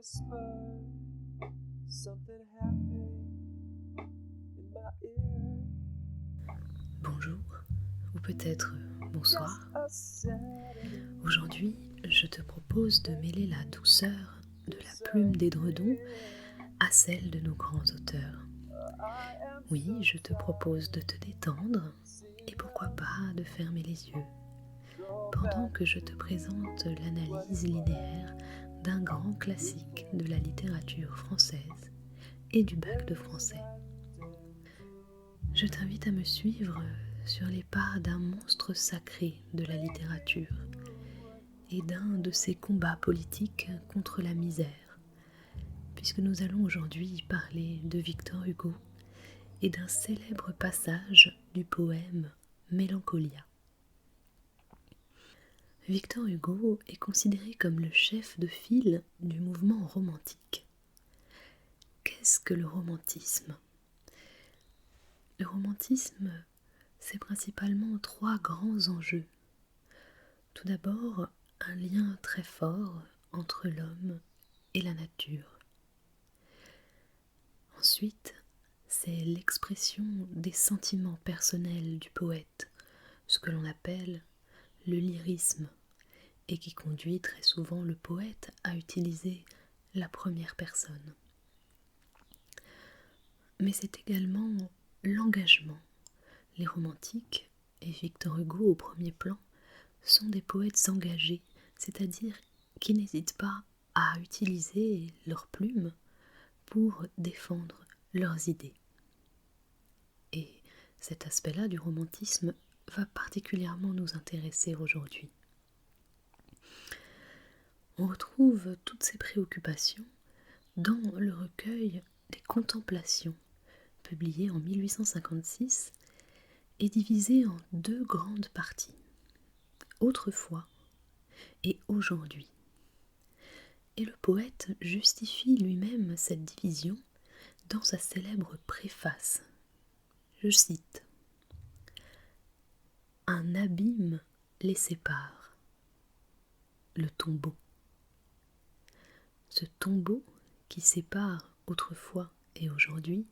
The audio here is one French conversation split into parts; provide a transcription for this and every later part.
whisper something happy in my ear. Bonjour, ou peut-être bonsoir. Just a Saturday. Aujourd'hui, je te propose de mêler la douceur de la plume d'édredon à celle de nos grands auteurs. Oui, je te propose de te détendre et pourquoi pas de fermer les yeux pendant que je te présente l'analyse linéaire d'un grand classique de la littérature française et du bac de français. Je t'invite à me suivre sur les pas d'un monstre sacré de la littérature et d'un de ses combats politiques contre la misère, puisque nous allons aujourd'hui parler de Victor Hugo et d'un célèbre passage du poème Mélancolia. Victor Hugo est considéré comme le chef de file du mouvement romantique. Qu'est-ce que le romantisme ? Le romantisme, c'est principalement trois grands enjeux. Tout d'abord, un lien très fort entre l'homme et la nature. Ensuite, c'est l'expression des sentiments personnels du poète, ce que l'on appelle le lyrisme, et qui conduit très souvent le poète à utiliser la première personne. Mais c'est également l'engagement. Les romantiques, et Victor Hugo au premier plan, sont des poètes engagés, c'est-à-dire qui n'hésitent pas à utiliser leurs plumes pour défendre leurs idées. Et cet aspect-là du romantisme va particulièrement nous intéresser aujourd'hui. On retrouve toutes ces préoccupations dans le recueil des Contemplations, publié en 1856 et divisé en deux grandes parties, autrefois et aujourd'hui. Et le poète justifie lui-même cette division dans sa célèbre préface. Je cite : « Un abîme les sépare, le tombeau. Ce tombeau qui sépare autrefois et aujourd'hui,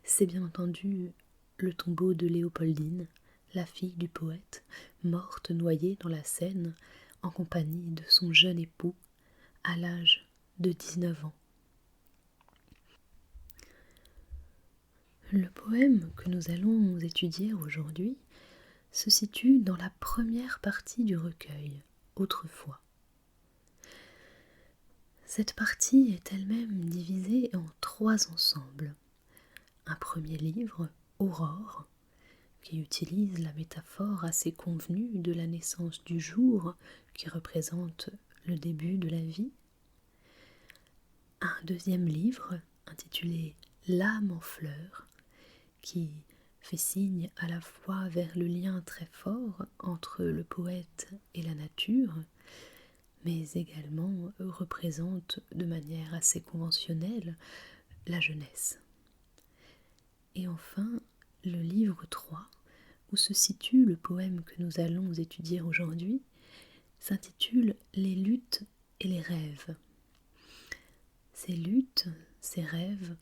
c'est bien entendu le tombeau de Léopoldine, la fille du poète, morte noyée dans la Seine en compagnie de son jeune époux à l'âge de 19 ans. Le poème que nous allons étudier aujourd'hui se situe dans la première partie du recueil, autrefois. Cette partie est elle-même divisée en trois ensembles. Un premier livre, Aurore, qui utilise la métaphore assez convenue de la naissance du jour qui représente le début de la vie. Un deuxième livre, intitulé L'âme en fleurs, qui fait signe à la fois vers le lien très fort entre le poète et la nature, mais également représente de manière assez conventionnelle la jeunesse. Et enfin, le livre 3, où se situe le poème que nous allons étudier aujourd'hui, s'intitule Les luttes et les rêves. Ces luttes, ces rêves,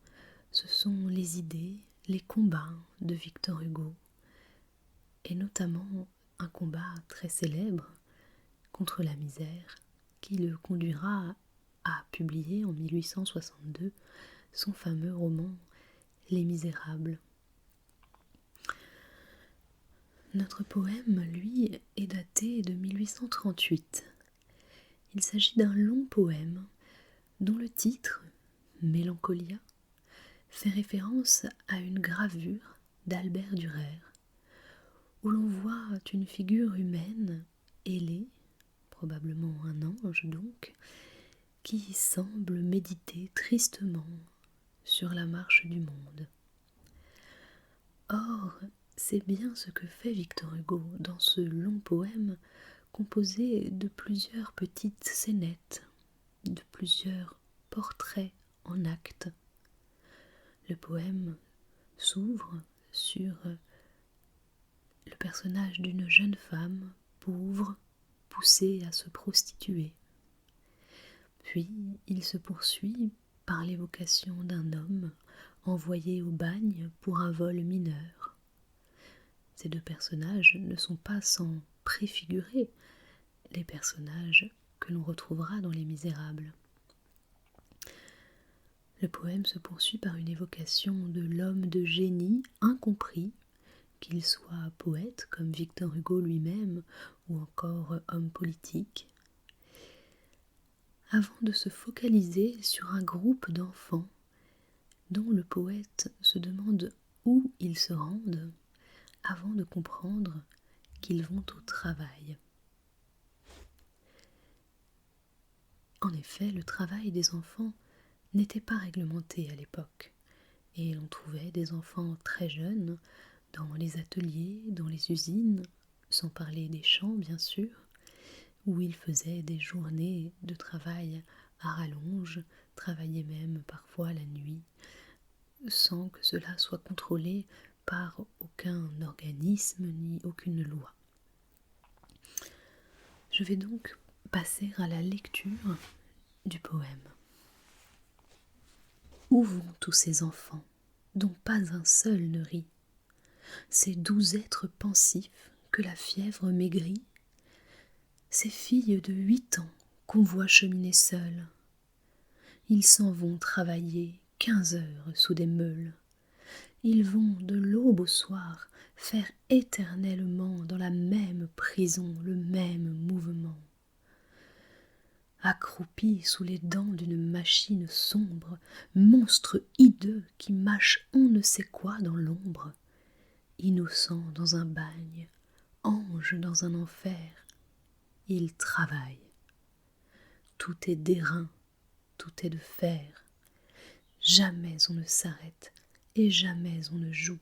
ce sont les idées, les combats de Victor Hugo, et notamment un combat très célèbre contre la misère qui le conduira à publier en 1862 son fameux roman Les Misérables. Notre poème, lui, est daté de 1838. Il s'agit d'un long poème dont le titre, Mélancolia, fait référence à une gravure d'Albert Dürer, où l'on voit une figure humaine ailée, probablement un ange donc, qui semble méditer tristement sur la marche du monde. Or, c'est bien ce que fait Victor Hugo dans ce long poème composé de plusieurs petites scénettes, de plusieurs portraits en actes. Le poème s'ouvre sur le personnage d'une jeune femme pauvre, poussée à se prostituer. Puis il se poursuit par l'évocation d'un homme envoyé au bagne pour un vol mineur. Ces deux personnages ne sont pas sans préfigurer les personnages que l'on retrouvera dans Les Misérables. Le poème se poursuit par une évocation de l'homme de génie incompris, qu'il soit poète comme Victor Hugo lui-même ou encore homme politique, avant de se focaliser sur un groupe d'enfants dont le poète se demande où ils se rendent avant de comprendre qu'ils vont au travail. En effet, le travail des enfants n'était pas réglementé à l'époque, et l'on trouvait des enfants très jeunes dans les ateliers, dans les usines, sans parler des champs bien sûr, où ils faisaient des journées de travail à rallonge, travaillaient même parfois la nuit, sans que cela soit contrôlé par aucun organisme ni aucune loi. Je vais donc passer à la lecture du poème. Où vont tous ces enfants, dont pas un seul ne rit, ces doux êtres pensifs que la fièvre maigrit, ces filles de 8 ans qu'on voit cheminer seules? Ils s'en vont travailler 15 heures sous des meules. Ils vont de l'aube au soir faire éternellement dans la même prison le même mouvement. Accroupis sous les dents d'une machine sombre, monstre hideux qui mâche on ne sait quoi dans l'ombre, innocent dans un bagne, ange dans un enfer, ils travaillent. Tout est d'airain, tout est de fer, jamais on ne s'arrête et jamais on ne joue.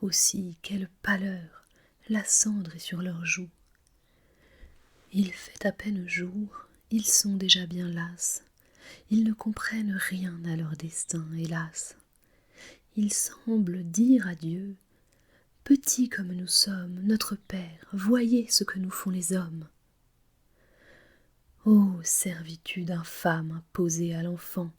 Aussi, quelle pâleur, la cendre est sur leurs joues. Il fait à peine jour, ils sont déjà bien las, ils ne comprennent rien à leur destin, hélas. Ils semblent dire à Dieu: petits comme nous sommes, notre Père, voyez ce que nous font les hommes. Ô servitude infâme imposée à l'enfant,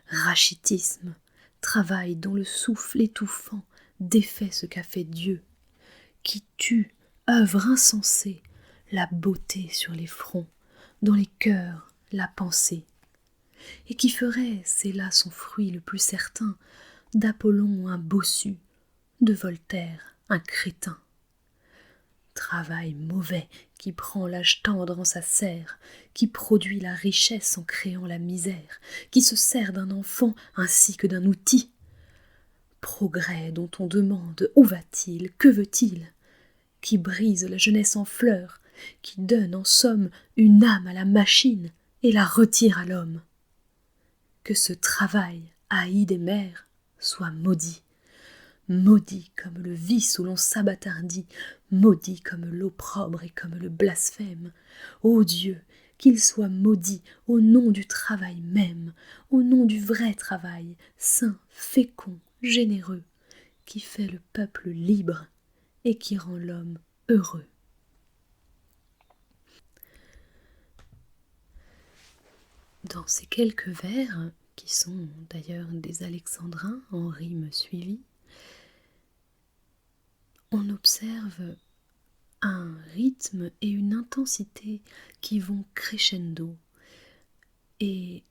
rachitisme, travail dont le souffle étouffant défait ce qu'a fait Dieu, qui tue, œuvre insensée, la beauté sur les fronts, dans les cœurs la pensée, et qui ferait, c'est là son fruit le plus certain, d'Apollon un bossu, de Voltaire un crétin. Travail mauvais qui prend l'âge tendre en sa serre, qui produit la richesse en créant la misère, qui se sert d'un enfant ainsi que d'un outil. Progrès dont on demande où va-t-il, que veut-il, qui brise la jeunesse en fleurs, qui donne en somme une âme à la machine et la retire à l'homme. Que ce travail, haï des mères, soit maudit, maudit comme le vice où l'on s'abattardit, maudit comme l'opprobre et comme le blasphème. Ô Dieu, qu'il soit maudit au nom du travail même, au nom du vrai travail, saint, fécond, généreux, qui fait le peuple libre et qui rend l'homme heureux. Dans ces quelques vers, qui sont d'ailleurs des alexandrins en rime suivie, on observe un rythme et une intensité qui vont crescendo, et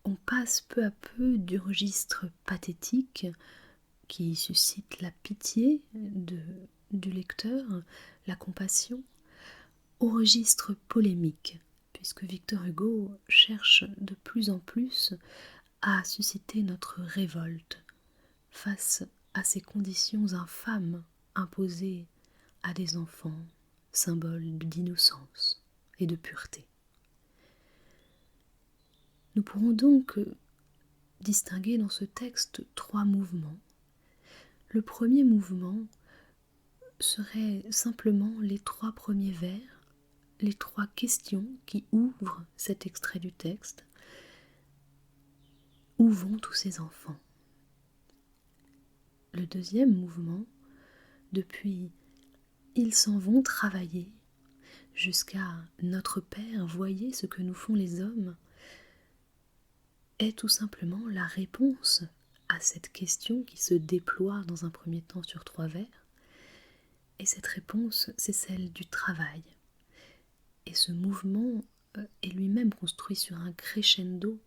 on passe peu à peu du registre pathétique qui suscite la pitié du lecteur, la compassion, au registre polémique, puisque Victor Hugo cherche de plus en plus à susciter notre révolte face à ces conditions infâmes imposées à des enfants, symboles d'innocence et de pureté. Nous pourrons donc distinguer dans ce texte 3 mouvements. Le premier mouvement serait simplement les 3 premiers vers, les 3 questions qui ouvrent cet extrait du texte. Où vont tous ces enfants? Le deuxième mouvement, depuis ils s'en vont travailler, jusqu'à notre Père, voyez ce que nous font les hommes, est tout simplement la réponse à cette question qui se déploie dans un premier temps sur 3 vers. Et cette réponse, c'est celle du travail. Et ce mouvement est lui-même construit sur un crescendo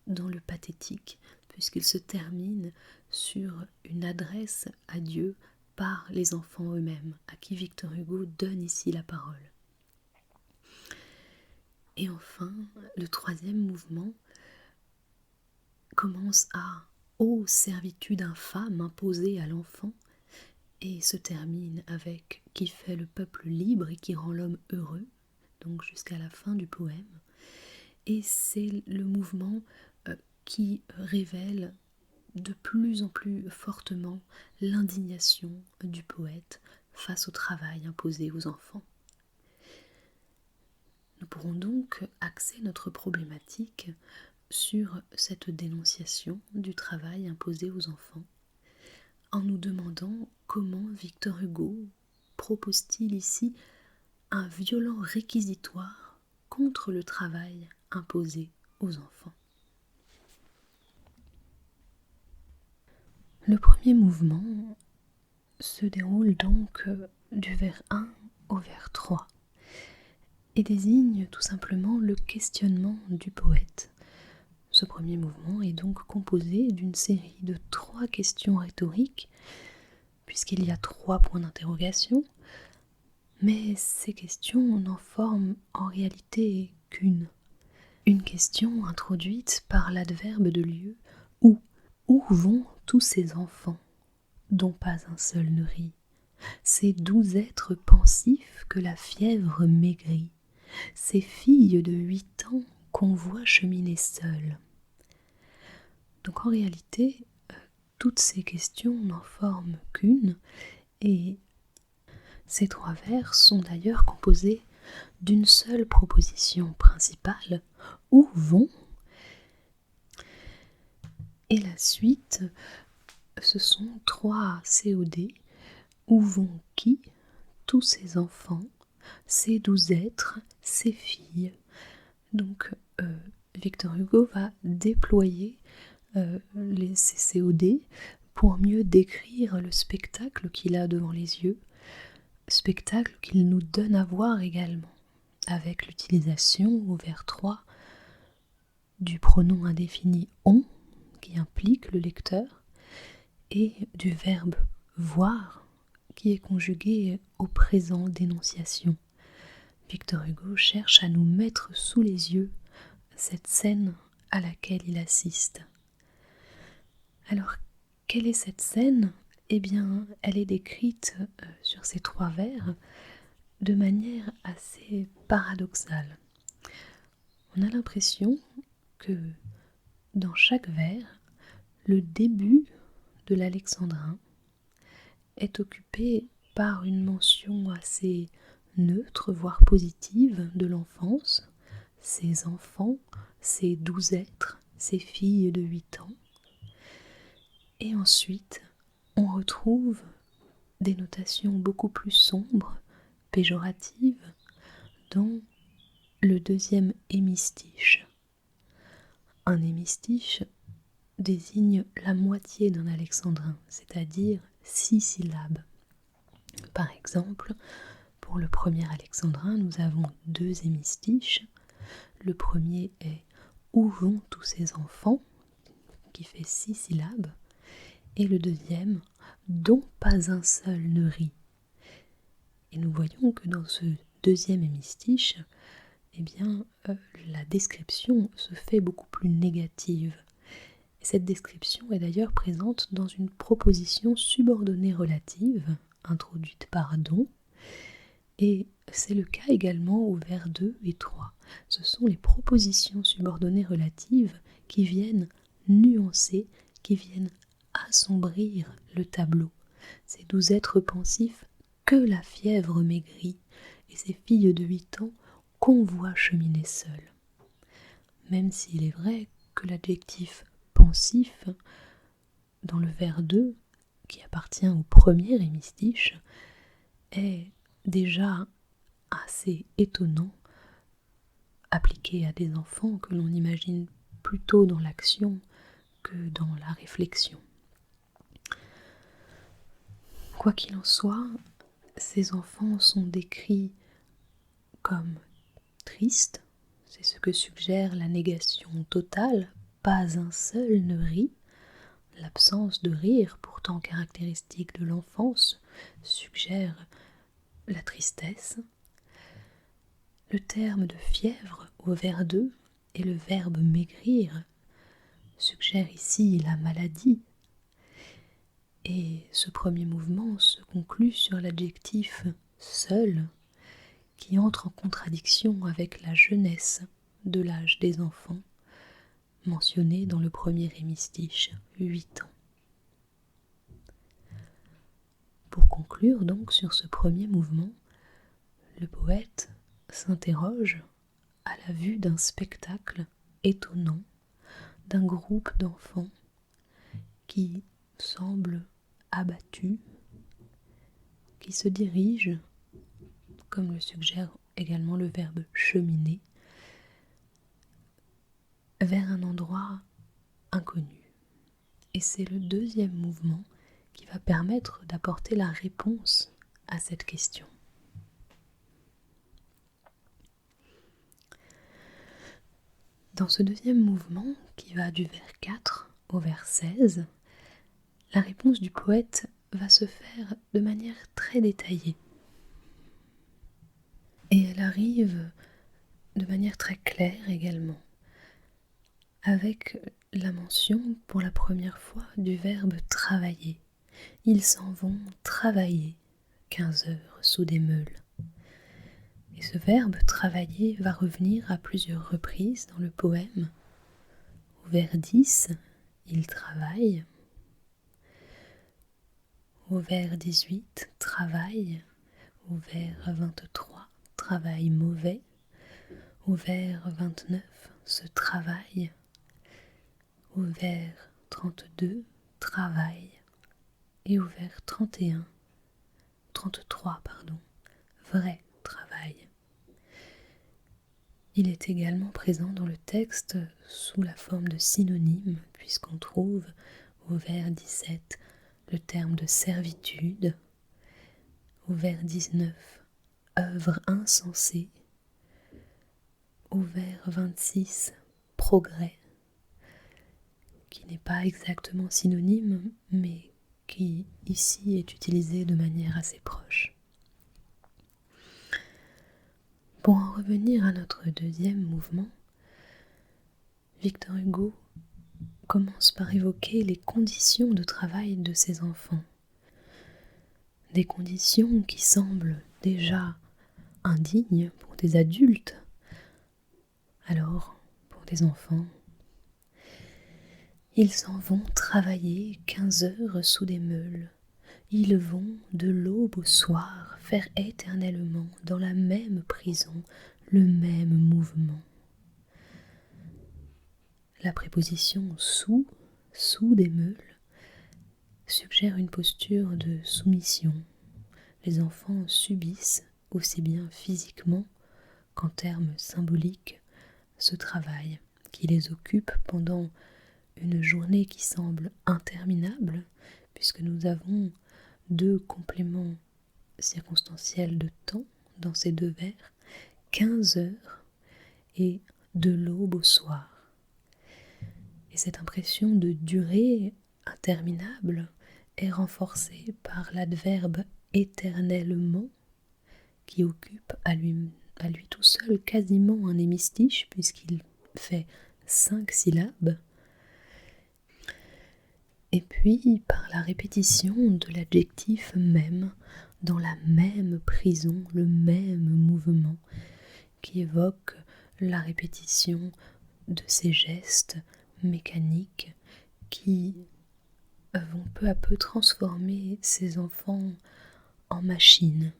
dans le pathétique, puisqu'il se termine sur une adresse à Dieu par les enfants eux-mêmes, à qui Victor Hugo donne ici la parole. Et enfin, le troisième mouvement commence à « Ô servitude infâme imposée à l'enfant » et se termine avec « Qui fait le peuple libre et qui rend l'homme heureux », donc jusqu'à la fin du poème. Et c'est le mouvement qui révèle de plus en plus fortement l'indignation du poète face au travail imposé aux enfants. Nous pourrons donc axer notre problématique sur cette dénonciation du travail imposé aux enfants, en nous demandant comment Victor Hugo propose-t-il ici un violent réquisitoire contre le travail imposé aux enfants. Le premier mouvement se déroule donc du vers 1 au vers 3 et désigne tout simplement le questionnement du poète. Ce premier mouvement est donc composé d'une série de 3 questions rhétoriques, puisqu'il y a 3 points d'interrogation, mais ces questions n'en forment en réalité qu'une. Une question introduite par l'adverbe de lieu « où ». Où vont tous ces enfants, dont pas un seul ne rit, ces doux êtres pensifs que la fièvre maigrit, ces filles de 8 ans qu'on voit cheminer seules. Donc en réalité, toutes ces questions n'en forment qu'une, et ces 3 vers sont d'ailleurs composés d'une seule proposition principale, où vont, et la suite, ce sont 3 COD, où vont qui, tous ces enfants, ces doux êtres, ces filles. Donc Victor Hugo va déployer ces COD pour mieux décrire le spectacle qu'il a devant les yeux, spectacle qu'il nous donne à voir également, avec l'utilisation au vers 3 du pronom indéfini « on » qui implique le lecteur, et du verbe « voir » qui est conjugué au présent d'énonciation. Victor Hugo cherche à nous mettre sous les yeux cette scène à laquelle il assiste. Alors, quelle est cette scène ? Eh bien, elle est décrite sur ces 3 vers de manière assez paradoxale. On a l'impression que dans chaque vers, le début de l'alexandrin est occupé par une mention assez neutre, voire positive, de l'enfance, ces enfants, ces doux êtres, ces filles de 8 ans. Et ensuite, on retrouve des notations beaucoup plus sombres, péjoratives, dans le deuxième hémistiche. Un hémistiche désigne la moitié d'un alexandrin, c'est-à-dire 6 syllabes. Par exemple, pour le premier alexandrin, nous avons 2 hémistiches. Le premier est « Où vont tous ces enfants ?» qui fait 6 syllabes. Et le deuxième « Dont pas un seul ne rit ». Et nous voyons que dans ce deuxième hémistiche, eh bien, la description se fait beaucoup plus négative. Et cette description est d'ailleurs présente dans une proposition subordonnée relative, introduite par don, et c'est le cas également au vers 2 et 3. Ce sont les propositions subordonnées relatives qui viennent nuancer, qui viennent assombrir le tableau. Ces doux êtres pensifs que la fièvre maigrit, et ces filles de 8 ans qu'on voit cheminer seules. Même s'il est vrai que l'adjectif pensif, dans le vers 2, qui appartient au premier hémistiche, est déjà assez étonnant, appliqué à des enfants que l'on imagine plutôt dans l'action que dans la réflexion. Quoi qu'il en soit, ces enfants sont décrits comme tristes, c'est ce que suggère la négation totale, pas un seul ne rit. L'absence de rire, pourtant caractéristique de l'enfance, suggère la tristesse. Le terme de fièvre au vers 2 et le verbe maigrir suggère ici la maladie. Et ce premier mouvement se conclut sur l'adjectif seul, qui entre en contradiction avec la jeunesse de l'âge des enfants, mentionné dans le premier hémistiche, 8 ans. Pour conclure donc sur ce premier mouvement, le poète s'interroge à la vue d'un spectacle étonnant d'un groupe d'enfants qui semblent abattus, qui se dirigent, comme le suggère également le verbe cheminer, vers un endroit inconnu. Et c'est le deuxième mouvement qui va permettre d'apporter la réponse à cette question. Dans ce deuxième mouvement, qui va du vers 4 au vers 16, la réponse du poète va se faire de manière très détaillée. Et elle arrive de manière très claire également, avec la mention pour la première fois du verbe travailler. Ils s'en vont travailler 15 heures sous des meules. Et ce verbe travailler va revenir à plusieurs reprises dans le poème. Au vers 10, ils travaillent. Au vers 18, travail. Au vers 23, travail mauvais. Au vers 29, ce travail. Au vers 32, travail. Et au vers 33, vrai travail. Il est également présent dans le texte sous la forme de synonyme, puisqu'on trouve au vers 17 le terme de servitude, au vers 19 œuvre insensée, au vers 26 progrès, qui n'est pas exactement synonyme, mais qui ici est utilisé de manière assez proche. Pour en revenir à notre deuxième mouvement, Victor Hugo commence par évoquer les conditions de travail de ses enfants. Des conditions qui semblent déjà indignes pour des adultes, alors pour des enfants. Ils s'en vont travailler 15 heures sous des meules. Ils vont de l'aube au soir faire éternellement dans la même prison le même mouvement. La préposition sous des meules, suggère une posture de soumission. Les enfants subissent, aussi bien physiquement qu'en termes symboliques, ce travail qui les occupe pendant une journée qui semble interminable, puisque nous avons 2 compléments circonstanciels de temps dans ces 2 vers, 15 heures et de l'aube au soir. Et cette impression de durée interminable est renforcée par l'adverbe éternellement qui occupe à lui tout seul quasiment un hémistiche puisqu'il fait 5 syllabes. Et puis par la répétition de l'adjectif même dans la même prison, le même mouvement qui évoque la répétition de ces gestes mécaniques qui vont peu à peu transformer ces enfants en machines.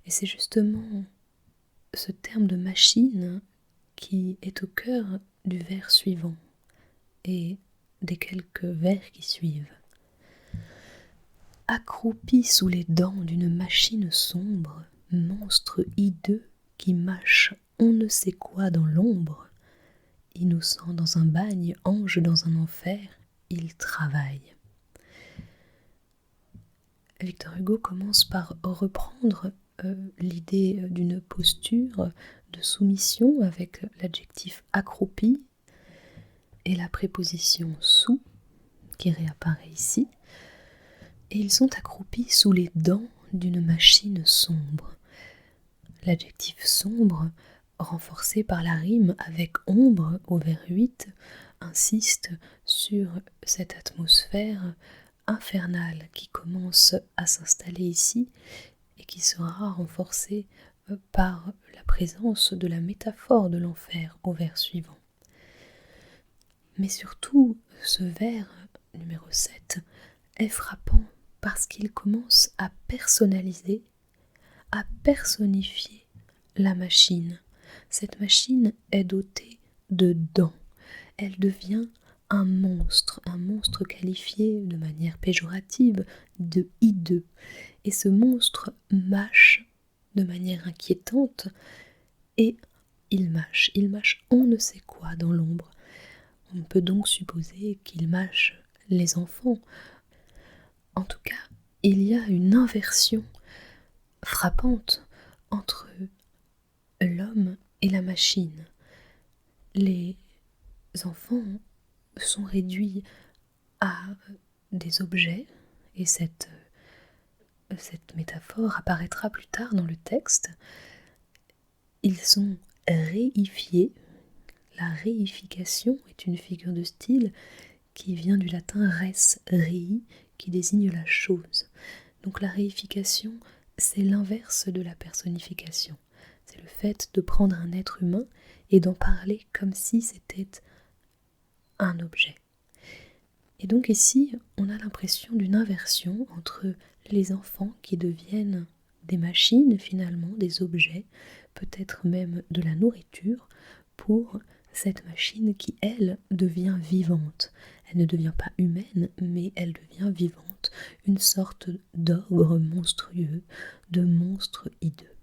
Et c'est justement ce terme de machine qui est au cœur du vers suivant et des quelques vers qui suivent. Accroupi sous les dents d'une machine sombre, monstre hideux qui mâche on ne sait quoi dans l'ombre, innocent dans un bagne, ange dans un enfer, il travaille. Victor Hugo commence par reprendre l'idée d'une posture de soumission avec l'adjectif accroupi et la préposition sous qui réapparaît ici. Et ils sont accroupis sous les dents d'une machine sombre. L'adjectif sombre, renforcé par la rime avec ombre au vers 8, insiste sur cette atmosphère infernale qui commence à s'installer ici et qui sera renforcée par la présence de la métaphore de l'enfer au vers suivant. Mais surtout, ce vers numéro 7 est frappant parce qu'il commence à personnaliser, à personnifier la machine. Cette machine est dotée de dents. Elle devient un monstre qualifié de manière péjorative de hideux. Et ce monstre mâche de manière inquiétante et il mâche on ne sait quoi dans l'ombre. On peut donc supposer qu'il mâche les enfants. En tout cas, il y a une inversion frappante entre l'homme et la machine. Les enfants sont réduits à des objets, et cette métaphore apparaîtra plus tard dans le texte. Ils sont réifiés. La réification est une figure de style qui vient du latin res rei, qui désigne la chose. Donc la réification, c'est l'inverse de la personnification. C'est le fait de prendre un être humain et d'en parler comme si c'était un objet. Et donc ici, on a l'impression d'une inversion entre les enfants qui deviennent des machines finalement, des objets, peut-être même de la nourriture, pour cette machine qui, elle, devient vivante. Elle ne devient pas humaine, mais elle devient vivante, une sorte d'ogre monstrueux, de monstre hideux.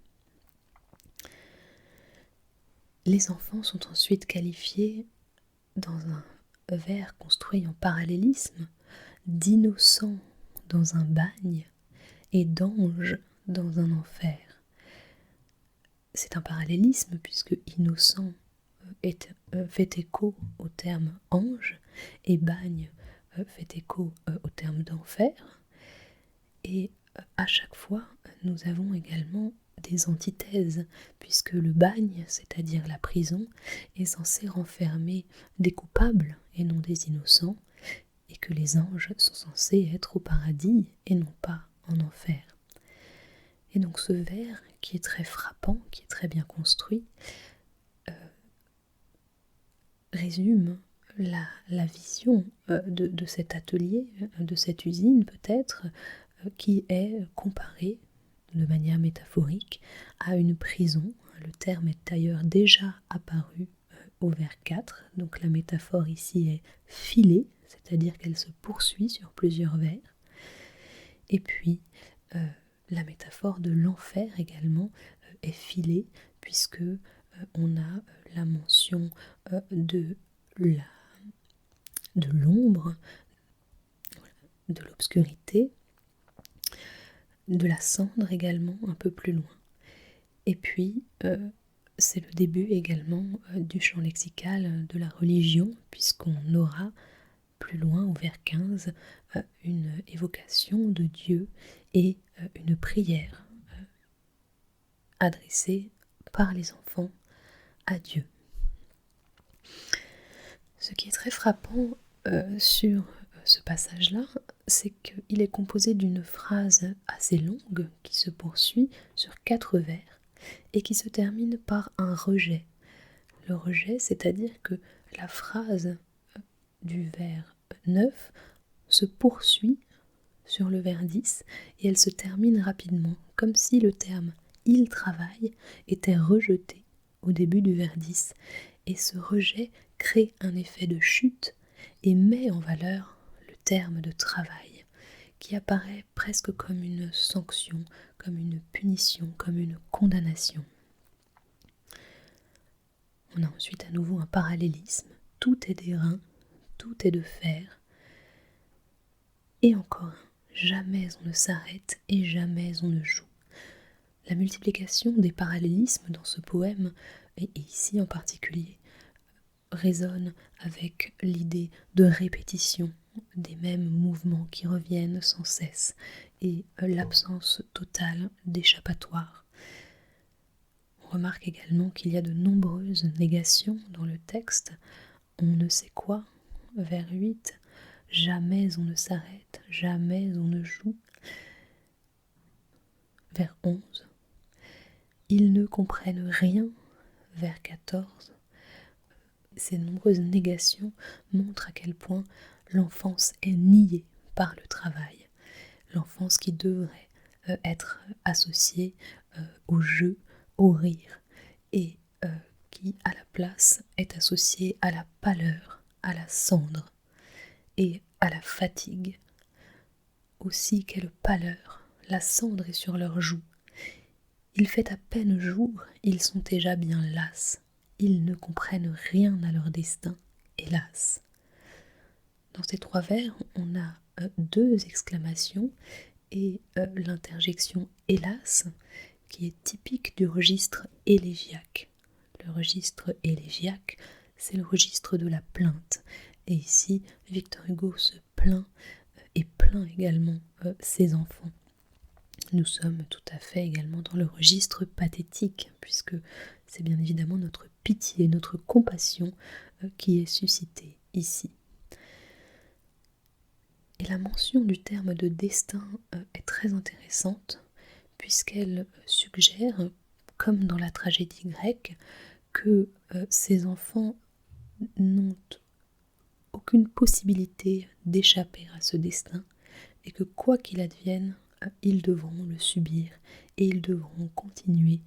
Les enfants sont ensuite qualifiés, dans un vers construit en parallélisme, d'innocents dans un bagne et d'anges dans un enfer. C'est un parallélisme puisque innocent fait écho au terme ange et bagne fait écho au terme d'enfer. Et à chaque fois, nous avons également des antithèses, puisque le bagne, c'est-à-dire la prison, est censé renfermer des coupables et non des innocents, et que les anges sont censés être au paradis et non pas en enfer. Et donc ce vers, qui est très frappant, qui est très bien construit, résume la vision de cet atelier, de cette usine peut-être, qui est comparée de manière métaphorique à une prison. Le terme est d'ailleurs déjà apparu au vers 4, donc la métaphore ici est filée, c'est-à-dire qu'elle se poursuit sur plusieurs vers. Et puis la métaphore de l'enfer également est filée, puisque on a la mention de l'ombre, de l'obscurité, de la cendre également un peu plus loin. Et puis c'est le début également du champ lexical de la religion, puisqu'on aura plus loin au vers 15 une évocation de Dieu et une prière adressée par les enfants à Dieu. Ce qui est très frappant sur ce passage-là, c'est qu'il est composé d'une phrase assez longue qui se poursuit sur 4 vers et qui se termine par un rejet. Le rejet, c'est-à-dire que la phrase du vers 9 se poursuit sur le vers 10 et elle se termine rapidement, comme si le terme « il travaille » était rejeté au début du vers 10. Et ce rejet crée un effet de chute et met en valeur le terme de travail, qui apparaît presque comme une sanction, comme une punition, comme une condamnation. On a ensuite à nouveau un parallélisme. Tout est d'airain, tout est de fer. Et encore un. Jamais on ne s'arrête et jamais on ne joue. La multiplication des parallélismes dans ce poème, et ici en particulier, résonne avec l'idée de répétition des mêmes mouvements qui reviennent sans cesse et l'absence totale d'échappatoire. On remarque également qu'il y a de nombreuses négations dans le texte. On ne sait quoi, vers 8, jamais on ne s'arrête, jamais on ne joue. Vers 11, ils ne comprennent rien, vers 14. Ces nombreuses négations montrent à quel point l'enfance est niée par le travail. L'enfance qui devrait être associée au jeu, au rire, et qui, à la place, est associée à la pâleur, à la cendre et à la fatigue. Aussi, quelle pâleur, la cendre est sur leurs joues. Il fait à peine jour, ils sont déjà bien las. Ils ne comprennent rien à leur destin, hélas. Dans ces 3 vers, on a 2 exclamations et l'interjection hélas, qui est typique du registre élégiaque. Le registre élégiaque, c'est le registre de la plainte. Et ici, Victor Hugo se plaint et plaint également ses enfants. Nous sommes tout à fait également dans le registre pathétique, puisque c'est bien évidemment notre pitié, notre compassion qui est suscitée ici. Et la mention du terme de destin est très intéressante, puisqu'elle suggère, comme dans la tragédie grecque, que ces enfants n'ont aucune possibilité d'échapper à ce destin, et que quoi qu'il advienne, ils devront le subir et ils devront continuer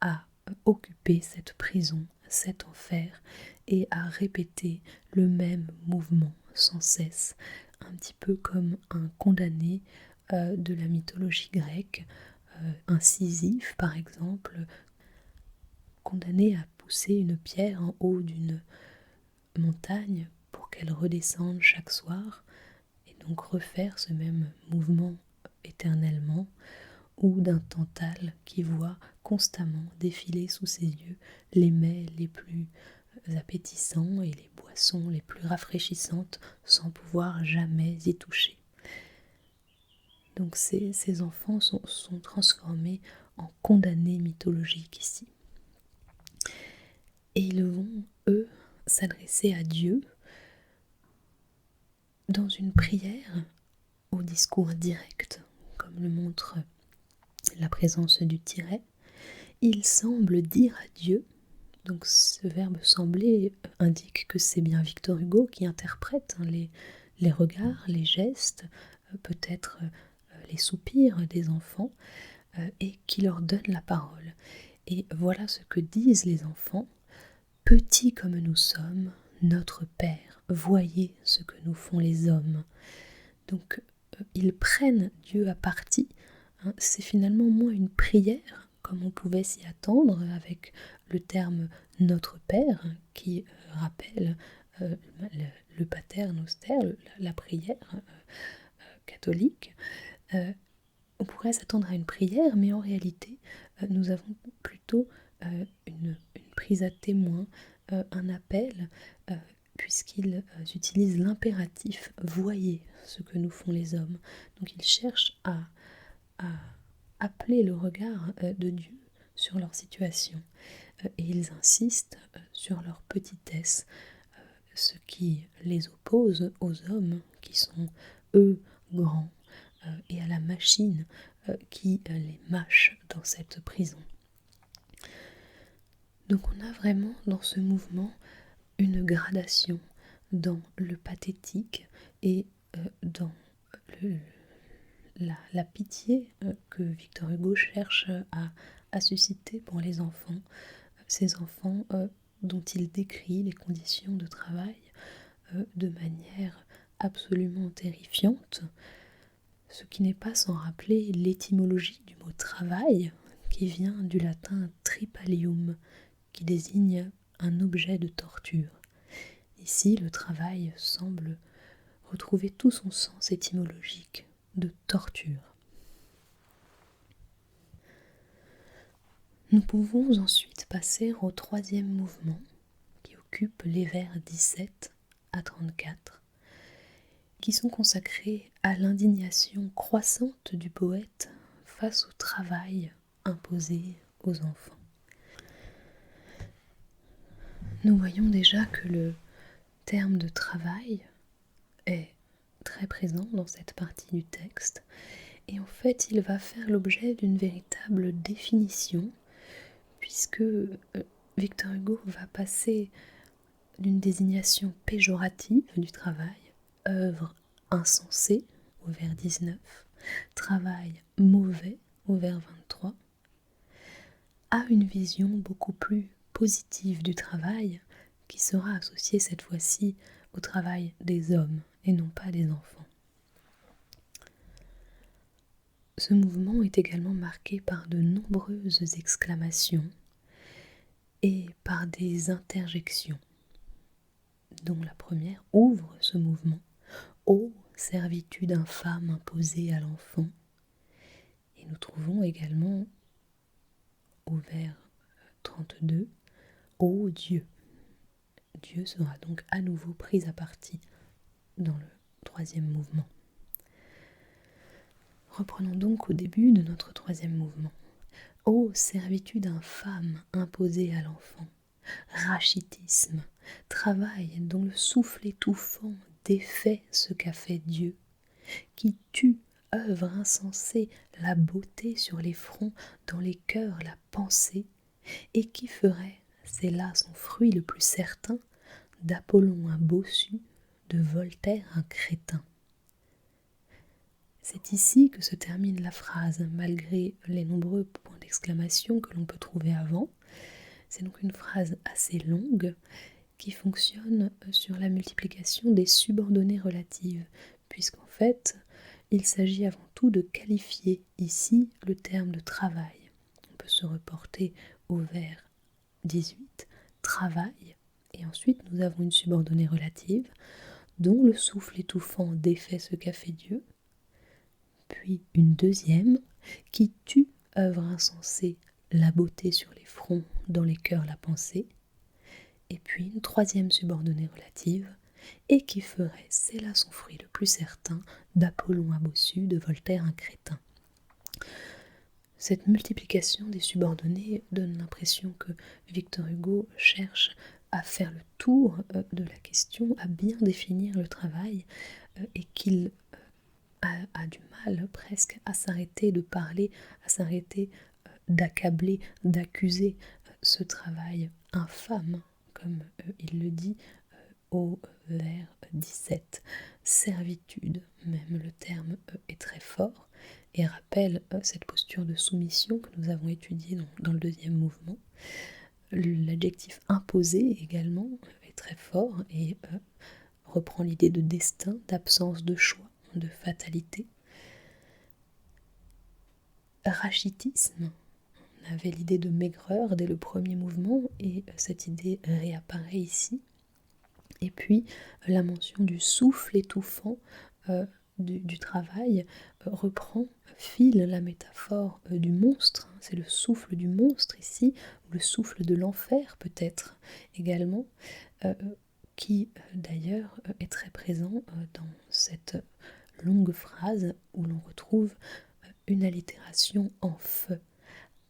à occuper cette prison, cet enfer et à répéter le même mouvement sans cesse, un petit peu comme un condamné de la mythologie grecque, un Sisyphe par exemple, condamné à pousser une pierre en haut d'une montagne pour qu'elle redescende chaque soir et donc refaire ce même mouvement éternellement, ou d'un Tantale qui voit constamment défiler sous ses yeux les mets les plus appétissants et les boissons les plus rafraîchissantes sans pouvoir jamais y toucher. Donc ces enfants sont transformés en condamnés mythologiques ici. Et ils vont, eux, s'adresser à Dieu dans une prière au discours direct, comme le montre la présence du tiret. Il semble dire à Dieu, donc ce verbe sembler indique que c'est bien Victor Hugo qui interprète les regards, les gestes, peut-être les soupirs des enfants, et qui leur donne la parole. Et voilà ce que disent les enfants. Petits comme nous sommes, notre Père, voyez ce que nous font les hommes. Donc ils prennent Dieu à partie. C'est finalement moins une prière, comme on pouvait s'y attendre, avec le terme Notre Père, qui rappelle le Pater Noster, la prière catholique. On pourrait s'attendre à une prière, mais en réalité, nous avons plutôt une prise à témoin, un appel, puisqu'ils utilisent l'impératif « voyez ce que nous font les hommes ». Donc ils cherchent à appeler le regard de Dieu sur leur situation, et ils insistent sur leur petitesse, ce qui les oppose aux hommes qui sont eux grands, et à la machine qui les mâche dans cette prison. Donc on a vraiment dans ce mouvement une gradation dans le pathétique et dans la pitié que Victor Hugo cherche à susciter pour les enfants, ces enfants dont il décrit les conditions de travail de manière absolument terrifiante, ce qui n'est pas sans rappeler l'étymologie du mot travail, qui vient du latin tripalium, qui désigne un objet de torture. Ici, le travail semble retrouver tout son sens étymologique de torture. Nous pouvons ensuite passer au troisième mouvement qui occupe les vers 17 à 34, qui sont consacrés à l'indignation croissante du poète face au travail imposé aux enfants. Nous voyons déjà que le terme de travail est très présent dans cette partie du texte, et en fait il va faire l'objet d'une véritable définition, puisque Victor Hugo va passer d'une désignation péjorative du travail, œuvre insensée au vers 19, travail mauvais au vers 23, à une vision beaucoup plus positive du travail qui sera associée cette fois-ci au travail des hommes et non pas des enfants. Ce mouvement est également marqué par de nombreuses exclamations et par des interjections, dont la première ouvre ce mouvement. Ô servitude infâme imposée à l'enfant. Et nous trouvons également au vers 32, ô Dieu. Dieu sera donc à nouveau pris à partie dans le troisième mouvement. Reprenons donc au début de notre troisième mouvement. Ô servitude infâme imposée à l'enfant, rachitisme, travail dont le souffle étouffant défait ce qu'a fait Dieu, qui tue, œuvre insensée, la beauté sur les fronts, dans les cœurs la pensée, et qui ferait, c'est là son fruit le plus certain, d'Apollon un bossu, de Voltaire un crétin. C'est ici que se termine la phrase, malgré les nombreux points d'exclamation que l'on peut trouver avant. C'est donc une phrase assez longue qui fonctionne sur la multiplication des subordonnées relatives, puisqu'en fait, il s'agit avant tout de qualifier ici le terme de travail. On peut se reporter au vers 18, travail, et ensuite nous avons une subordonnée relative, dont le souffle étouffant défait ce qu'a fait Dieu, puis une deuxième qui tue, œuvre insensée, la beauté sur les fronts, dans les cœurs la pensée, et puis une troisième subordonnée relative, et qui ferait, c'est là son fruit le plus certain, d'Apollon un bossu, de Voltaire un crétin. Cette multiplication des subordonnées donne l'impression que Victor Hugo cherche à faire le tour de la question, à bien définir le travail, et qu'il a du mal presque à s'arrêter de parler, à s'arrêter d'accabler, d'accuser ce travail infâme, comme il le dit au vers 17. Servitude, même le terme est très fort et rappelle cette posture de soumission que nous avons étudiée dans le deuxième mouvement. L'adjectif imposé également est très fort et reprend l'idée de destin, d'absence de choix, de fatalité. Rachitisme, on avait l'idée de maigreur dès le premier mouvement et cette idée réapparaît ici. Et puis la mention du souffle étouffant du travail file la métaphore du monstre. C'est le souffle du monstre ici, ou le souffle de l'enfer peut-être également, qui d'ailleurs est très présent dans cette longue phrase où l'on retrouve une allitération en feu.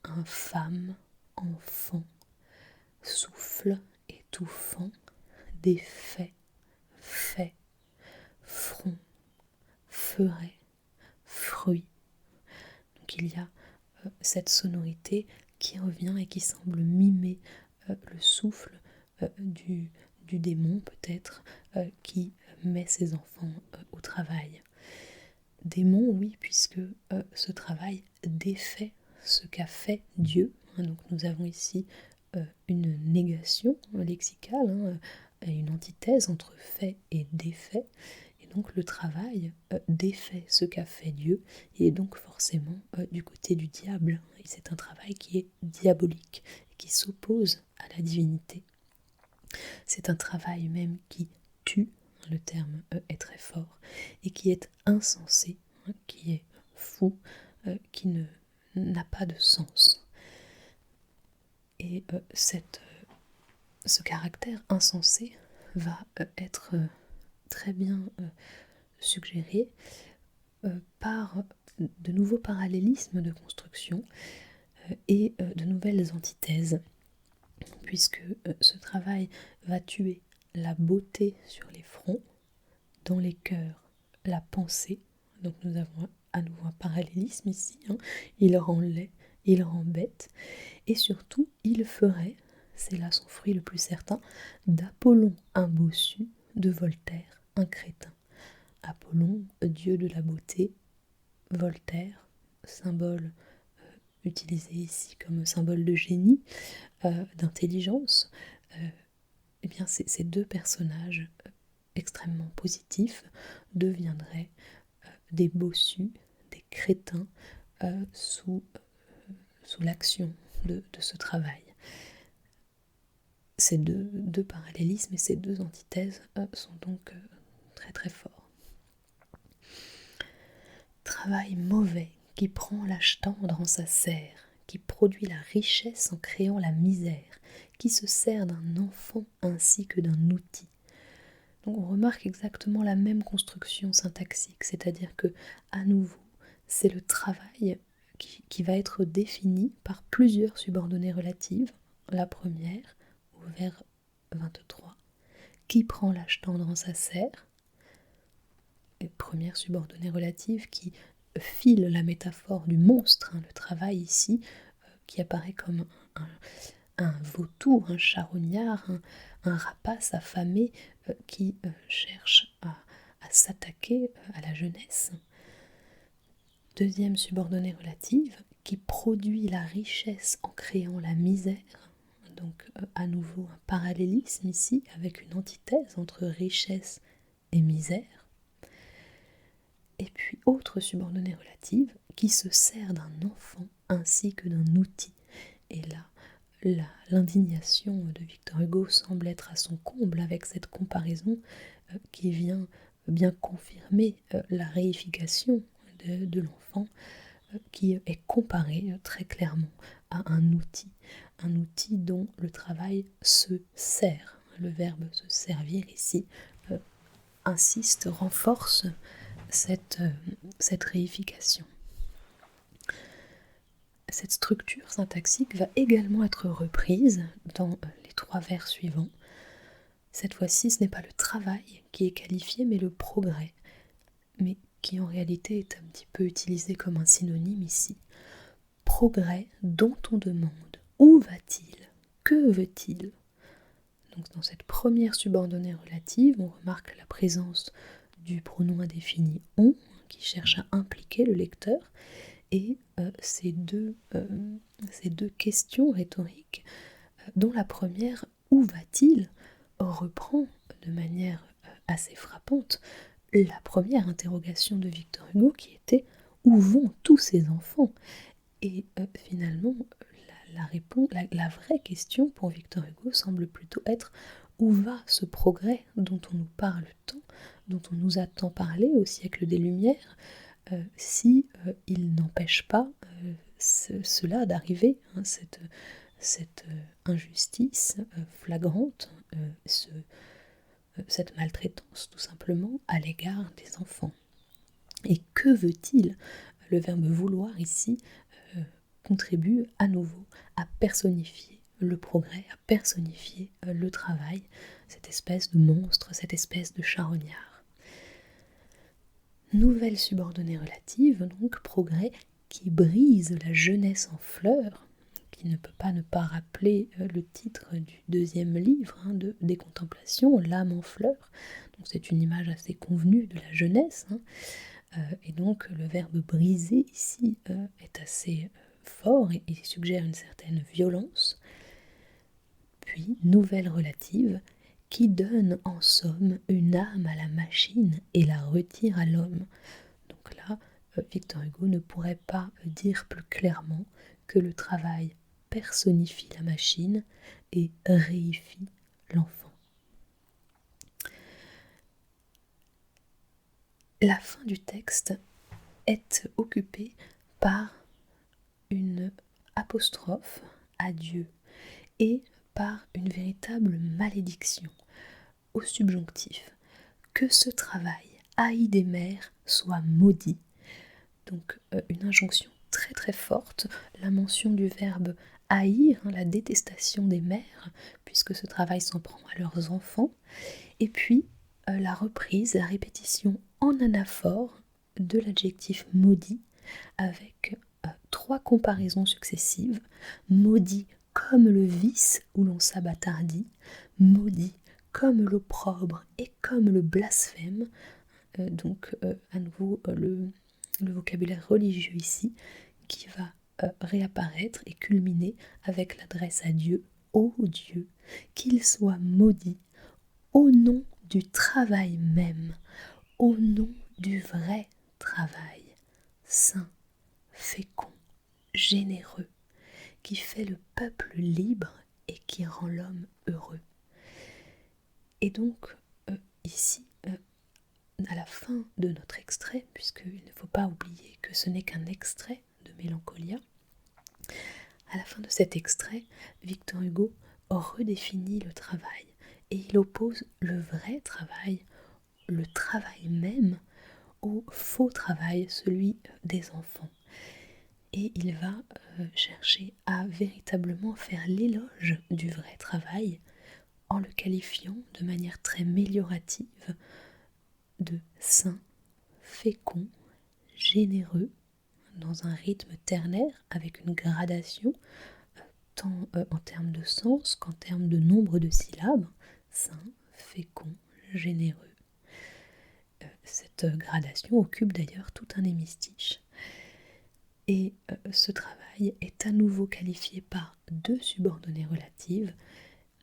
Infâme, enfant, souffle étouffant, défait, fait, front, ferait, fruit. Donc il y a cette sonorité qui revient et qui semble mimer le souffle du démon peut-être qui met ses enfants au travail. Démon, oui, puisque ce travail défait ce qu'a fait Dieu. Donc nous avons ici une négation lexicale, une antithèse entre fait et défait. Et donc le travail défait ce qu'a fait Dieu, et est donc forcément du côté du diable. Et c'est un travail qui est diabolique, qui s'oppose à la divinité. C'est un travail même qui tue, le terme est très fort, et qui est insensé, qui est fou, qui n'a pas de sens. Et ce caractère insensé va être très bien suggéré par de nouveaux parallélismes de construction et de nouvelles antithèses, puisque ce travail va tuer la beauté sur les fronts, dans les cœurs, la pensée. Donc nous avons à nouveau un parallélisme ici, il rend laid, il rend bête, et surtout il ferait, c'est là son fruit le plus certain, d'Apollon un bossu, de Voltaire un crétin. Apollon, dieu de la beauté, Voltaire, symbole utilisé ici comme symbole de génie, d'intelligence, eh bien ces deux personnages extrêmement positifs deviendraient des bossus, des crétins sous l'action de ce travail. Ces deux parallélismes et ces deux antithèses sont donc très très forts. Travail mauvais qui prend l'âge tendre en sa serre, qui produit la richesse en créant la misère, qui se sert d'un enfant ainsi que d'un outil. Donc on remarque exactement la même construction syntaxique, c'est-à-dire que, à nouveau, c'est le travail qui va être défini par plusieurs subordonnées relatives. La première, au vers 23, qui prend l'âge tendre en sa serre, et première subordonnée relative qui file la métaphore du monstre, le travail ici, qui apparaît comme un vautour, un charognard, un rapace affamé qui cherche à s'attaquer à la jeunesse. Deuxième subordonnée relative, qui produit la richesse en créant la misère. Donc à nouveau un parallélisme ici, avec une antithèse entre richesse et misère. Et puis autre subordonnée relative, qui se sert d'un enfant ainsi que d'un outil. Et là, l'indignation de Victor Hugo semble être à son comble avec cette comparaison qui vient bien confirmer la réification de l'enfant qui est comparé très clairement à un outil dont le travail se sert. Le verbe se servir ici insiste, renforce cette réification. Cette structure syntaxique va également être reprise dans les 3 vers suivants. Cette fois-ci, ce n'est pas le travail qui est qualifié, mais le progrès, mais qui en réalité est un petit peu utilisé comme un synonyme ici. Progrès dont on demande où va-t-il, que veut-il. Donc dans cette première subordonnée relative, on remarque la présence du pronom indéfini on, qui cherche à impliquer le lecteur, et ces deux questions rhétoriques, dont la première, où va-t-il, reprend de manière assez frappante la première interrogation de Victor Hugo qui était où vont tous ces enfants. Et finalement, la vraie question pour Victor Hugo semble plutôt être où va ce progrès dont on nous parle tant, dont on nous a tant parlé au siècle des Lumières, si il n'empêche pas cela d'arriver, cette injustice flagrante, cette maltraitance tout simplement à l'égard des enfants. Et que veut-il? Le verbe vouloir ici contribue à nouveau à personnifier le progrès, à personnifier le travail, cette espèce de monstre, cette espèce de charognard. Nouvelle subordonnée relative, donc progrès, qui brise la jeunesse en fleurs, qui ne peut pas ne pas rappeler le titre du deuxième livre des Contemplations, l'âme en fleurs. Donc c'est une image assez convenue de la jeunesse. Et donc le verbe briser ici est assez fort et suggère une certaine violence. Puis nouvelle relative qui donne en somme une âme à la machine et la retire à l'homme. Donc là, Victor Hugo ne pourrait pas dire plus clairement que le travail personnifie la machine et réifie l'enfant. La fin du texte est occupée par une apostrophe à Dieu et par une véritable malédiction au subjonctif. Que ce travail haï des mères soit maudit. Donc une injonction très très forte, la mention du verbe haïr, la détestation des mères, puisque ce travail s'en prend à leurs enfants, et puis la reprise, la répétition en anaphore de l'adjectif maudit, avec 3 comparaisons successives. Maudit comme le vice où l'on s'abattardit, maudit comme l'opprobre et comme le blasphème. Donc à nouveau le vocabulaire religieux ici qui va réapparaître et culminer avec l'adresse à Dieu. Ô Dieu, qu'il soit maudit au nom du travail même, au nom du vrai travail, saint, fécond, généreux, qui fait le peuple libre et qui rend l'homme heureux. Et donc, ici, à la fin de notre extrait, puisqu'il ne faut pas oublier que ce n'est qu'un extrait de Mélancolia, à la fin de cet extrait, Victor Hugo redéfinit le travail et il oppose le vrai travail, le travail même, au faux travail, celui des enfants. Et il va chercher à véritablement faire l'éloge du vrai travail en le qualifiant de manière très méliorative de saint, fécond, généreux, dans un rythme ternaire avec une gradation tant en termes de sens qu'en termes de nombre de syllabes, saint, fécond, généreux. Cette gradation occupe d'ailleurs tout un hémistiche. Et ce travail est à nouveau qualifié par 2 subordonnées relatives,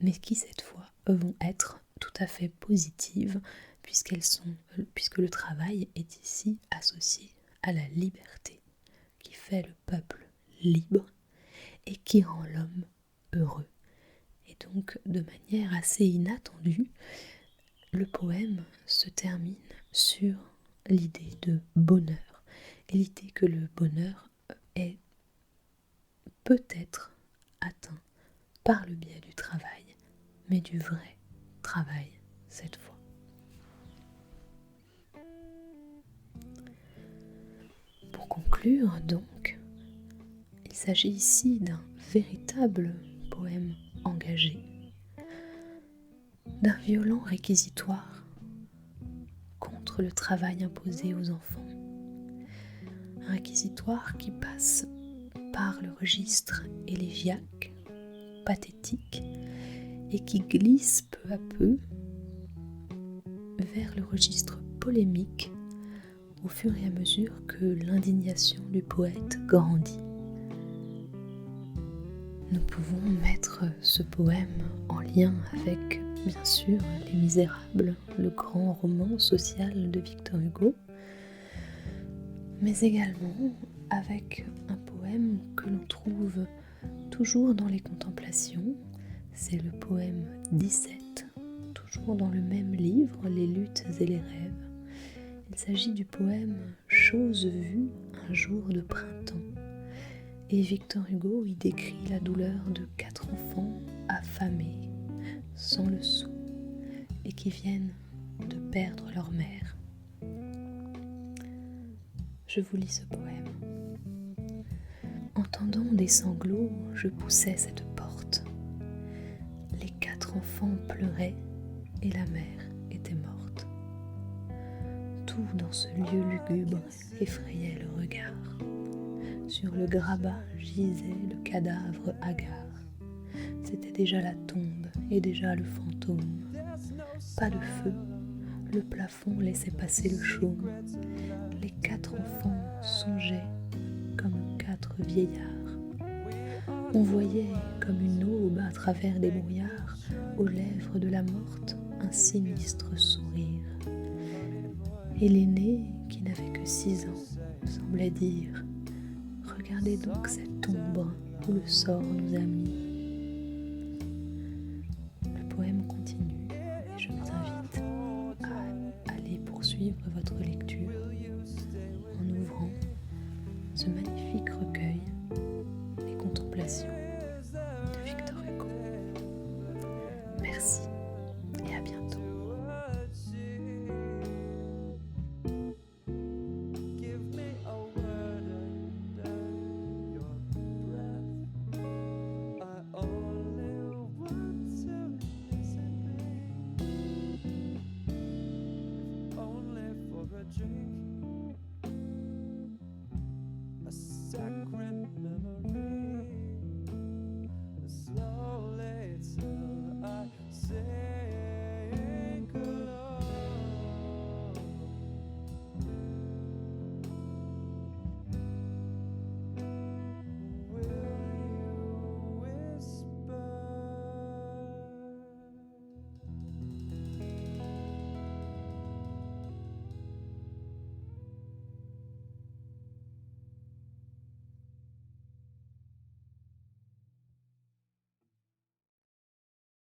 mais qui cette fois vont être tout à fait positives, puisque le travail est ici associé à la liberté, qui fait le peuple libre et qui rend l'homme heureux. Et donc, de manière assez inattendue, le poème se termine sur l'idée de bonheur, et l'idée que le bonheur est peut-être atteint par le biais du travail, mais du vrai travail cette fois. Pour conclure donc, il s'agit ici d'un véritable poème engagé, d'un violent réquisitoire contre le travail imposé aux enfants. Un réquisitoire qui passe par le registre élégiaque, pathétique, et qui glisse peu à peu vers le registre polémique au fur et à mesure que l'indignation du poète grandit. Nous pouvons mettre ce poème en lien avec, bien sûr, Les Misérables, le grand roman social de Victor Hugo, mais également avec un poème que l'on trouve toujours dans les Contemplations. C'est le poème 17, toujours dans le même livre, Les luttes et les rêves. Il s'agit du poème Chose vue un jour de printemps. Et Victor Hugo y décrit la douleur de 4 enfants affamés, sans le sou, et qui viennent de perdre leur mère. Je vous lis ce poème. Entendant des sanglots, je poussais cette porte. Les 4 enfants pleuraient et la mère était morte. Tout dans ce lieu lugubre effrayait le regard. Sur le grabat gisait le cadavre hagard. C'était déjà la tombe et déjà le fantôme. Pas de feu, le plafond laissait passer le chaume. Les 4 enfants songeaient comme 4 vieillards. On voyait comme une aube à travers des brouillards, aux lèvres de la morte, un sinistre sourire. Et l'aîné, qui n'avait que 6 ans, semblait dire: regardez donc cette ombre où le sort nous a mis. Le poème continue et je vous invite à aller poursuivre votre lecture Merci.